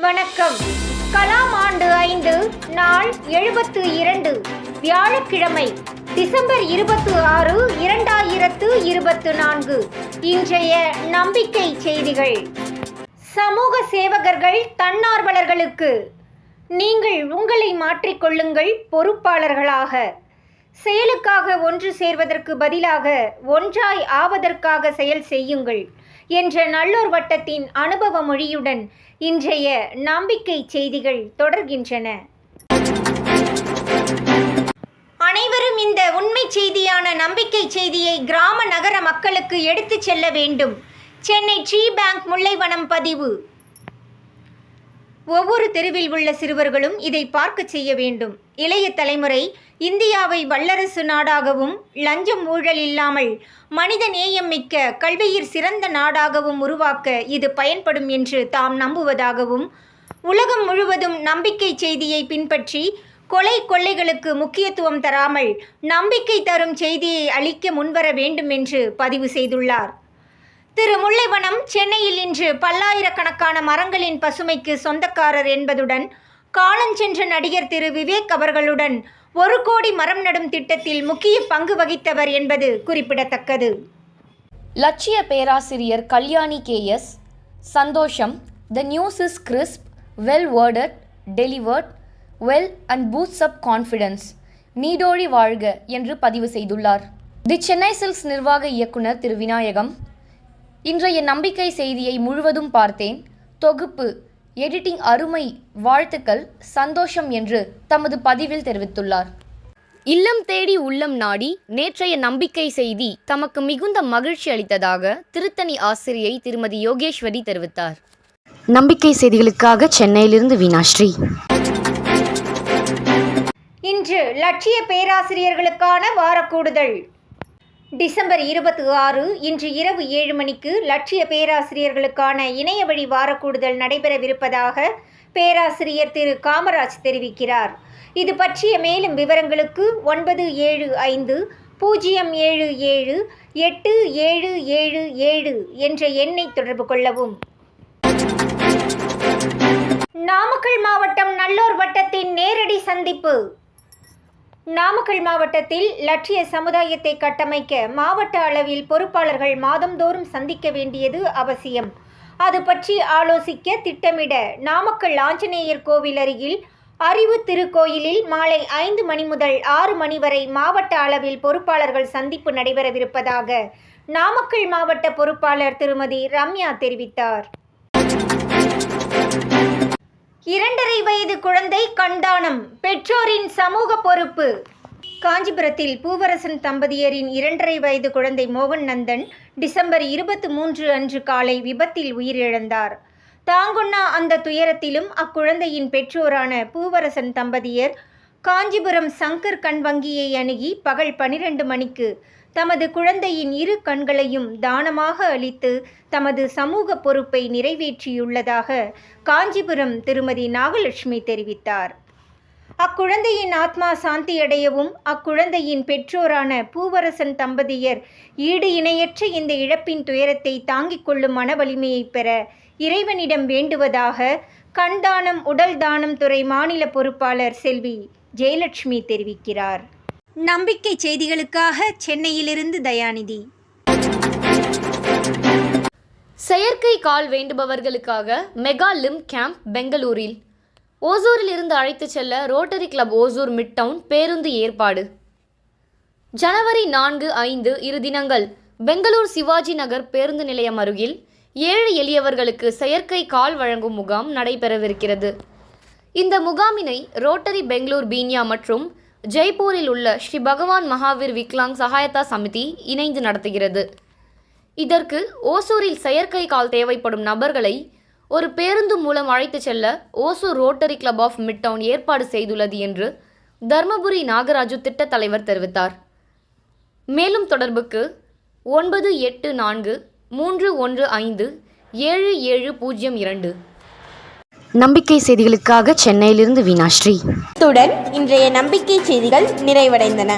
வணக்கம். கலாம் ஆண்டு 5 நாள் 72 வியாழக்கிழமை டிசம்பர் 26, 2024. இன்றைய நம்பிக்கை செய்திகள். சமூக சேவகர்கள் தன்னார்வலர்களுக்கு நீங்கள் உங்களை மாற்றிக்கொள்ளுங்கள் பொறுப்பாளர்களாக. செயலுக்காக ஒன்று சேர்வதற்கு பதிலாக ஒன்றாய் ஆவதற்காக செயல் செய்யுங்கள் என்ற நல்லோர் வட்டத்தின் அனுபவ மொழியுடன் இன்றைய நம்பிக்கை செய்திகள் தொடர்கின்றன. அனைவரும் இந்த உண்மை செய்தியான நம்பிக்கை செய்தியை கிராம நகர மக்களுக்கு எடுத்துச் செல்ல வேண்டும். சென்னை ட்ரீ பேங்க் முல்லைவனம் பதிவு. ஒவ்வொரு தெருவில் உள்ள சிறுவர்களும் இதை பார்க்க செய்ய வேண்டும். இளைய தலைமுறை இந்தியாவை வல்லரசு நாடாகவும் லஞ்சம் ஊழல் இல்லாமல் மனித நேயம் மிக்க கல்வியில் சிறந்த நாடாகவும் உருவாக்க இது பயன்படும் என்று தாம் நம்புவதாகவும், உலகம் முழுவதும் நம்பிக்கை செய்தியை பின்பற்றி கொள்ளைகளுக்கு முக்கியத்துவம் தராமல் நம்பிக்கை தரும் செய்தியை அளிக்க முன்வர வேண்டும் என்று பதிவு செய்துள்ளார். திரு முல்லைவனம் சென்னையில் இன்று பல்லாயிரக்கணக்கான மரங்களின் பசுமைக்கு சொந்தக்காரர் என்பதுடன் காலஞ்சென்ற நடிகர் திரு விவேக் அவர்களுடன் 1 கோடி மரம் நடும் திட்டத்தில் முக்கிய பங்கு வகித்தவர் என்பது குறிப்பிடத்தக்கது. லட்சிய பேராசிரியர் கல்யாணி KS. சந்தோஷம். The news is crisp, well worded, delivered well and boosts up confidence. நீடோழி வாழ்க என்று பதிவு செய்துள்ளார். தி சென்னை சில்க்ஸ் நிர்வாக இயக்குனர் திரு விநாயகம். இன்றைய நம்பிக்கை செய்தியை முழுவதும் பார்த்தேன். தொகுப்பு எடிட்டிங் அருமை, வாழ்த்துக்கள், சந்தோஷம் என்று தமது பதிவில் தெரிவித்துள்ளார். இல்லம் தேடி உள்ளம் நாடி நேற்றைய நம்பிக்கை செய்தி தமக்கு மிகுந்த மகிழ்ச்சி அளித்ததாக திருத்தணி ஆசிரியை திருமதி யோகேஸ்வரி தெரிவித்தார். நம்பிக்கை செய்திகளுக்காக சென்னையிலிருந்து வீணாஸ்ரீ. இன்று லட்சிய பேராசிரியர்களுக்கான வாரக்கூடுதல். டிசம்பர் 26 இன்று இரவு 7 மணிக்கு லட்சிய பேராசிரியர்களுக்கான இணையவழி வாரக்கூடுதல் நடைபெறவிருப்பதாக பேராசிரியர் திரு காமராஜ் தெரிவிக்கிறார். இது பற்றிய மேலும் விவரங்களுக்கு 9770778777 என்ற எண்ணை தொடர்பு கொள்ளவும். நாமக்கல் மாவட்டம் நல்லோர் வட்டத்தின் நேரடி சந்திப்பு. நாமக்கல் மாவட்டத்தில் லட்சிய சமுதாயத்தை கட்டமைக்க மாவட்ட அளவில் பொறுப்பாளர்கள் மாதந்தோறும் சந்திக்க வேண்டியது அவசியம். அது பற்றி ஆலோசிக்க திட்டமிட நாமக்கல் ஆஞ்சநேயர் கோவில் அருகில் அறிவு திருக்கோயிலில் மாலை 5 மணி முதல் 6 மணி வரை மாவட்ட அளவில் பொறுப்பாளர்கள் சந்திப்பு நடைபெறவிருப்பதாக நாமக்கல் மாவட்ட பொறுப்பாளர் திருமதி ரம்யா தெரிவித்தார். 2.5 வயது குழந்தை கண்தானம், பெற்றோரின் சமூக பொறுப்பு. காஞ்சிபுரத்தில் பூவரசன் தம்பதியரின் 2.5 வயது குழந்தை மோகன் நந்தன் டிசம்பர் 23 அன்று காலை விபத்தில் உயிரிழந்தார். தாங்குண்ணா அந்த துயரத்திலும் அக்குழந்தையின் பெற்றோரான பூவரசன் தம்பதியர் காஞ்சிபுரம் சங்கர் கண் வங்கியை அணுகி பகல் 12 மணிக்கு தமது குழந்தையின் 2 கண்களையும் தானமாக அளித்து தமது சமூக பொறுப்பை நிறைவேற்றியுள்ளதாக காஞ்சிபுரம் திருமதி நாகலட்சுமி தெரிவித்தார். அக்குழந்தையின் ஆத்மா சாந்தியடையவும் அக்குழந்தையின் பெற்றோரான பூவரசன் தம்பதியர் ஈடு இணையற்ற இந்த இழப்பின் துயரத்தை தாங்கிக் கொள்ளும் மன வலிமையை பெற இறைவனிடம் வேண்டுவதாக கண்தானம் உடல் தானம் துறை மாநில பொறுப்பாளர் செல்வி ஜெயலட்சுமி தெரிவிக்கிறார். நம்பிக்கை செய்திகளுக்காக சென்னையிலிருந்து தயாநிதி. செயற்கை கால் வேண்டுபவர்களுக்காக மெகா லிம் கேம்ப் பெங்களூரில். ஓசூரில் இருந்து அழைத்து செல்ல Rotary Club Hosur mid town பேருந்து ஏற்பாடு. ஜனவரி 4, 5 இரு தினங்கள் பெங்களூர் சிவாஜி நகர் பேருந்து நிலையம் அருகில் 7 எளியவர்களுக்கு செயற்கை கால் வழங்கும் முகாம் நடைபெறவிருக்கிறது. இந்த முகாமினை ரோட்டரி பெங்களூர் பீனியா மற்றும் ஜெய்ப்பூரில் உள்ள ஸ்ரீ பகவான் மகாவீர் விக்லாங் சகாயதா சமிதி இணைந்து நடத்துகிறது. இதற்கு ஓசூரில் செயற்கை கால் தேவைப்படும் நபர்களை ஒரு பேருந்து மூலம் அழைத்து செல்ல Hosur Rotary Club of mid town ஏற்பாடு செய்துள்ளது என்று தர்மபுரி நாகராஜு திட்ட தலைவர் தெரிவித்தார். மேலும் தொடர்புக்கு 9843157702. நம்பிக்கை செய்திகளுக்காக சென்னையிலிருந்து வீணாஸ்ரீ. இத்துடன் இன்றைய நம்பிக்கை செய்திகள் நிறைவடைந்தன.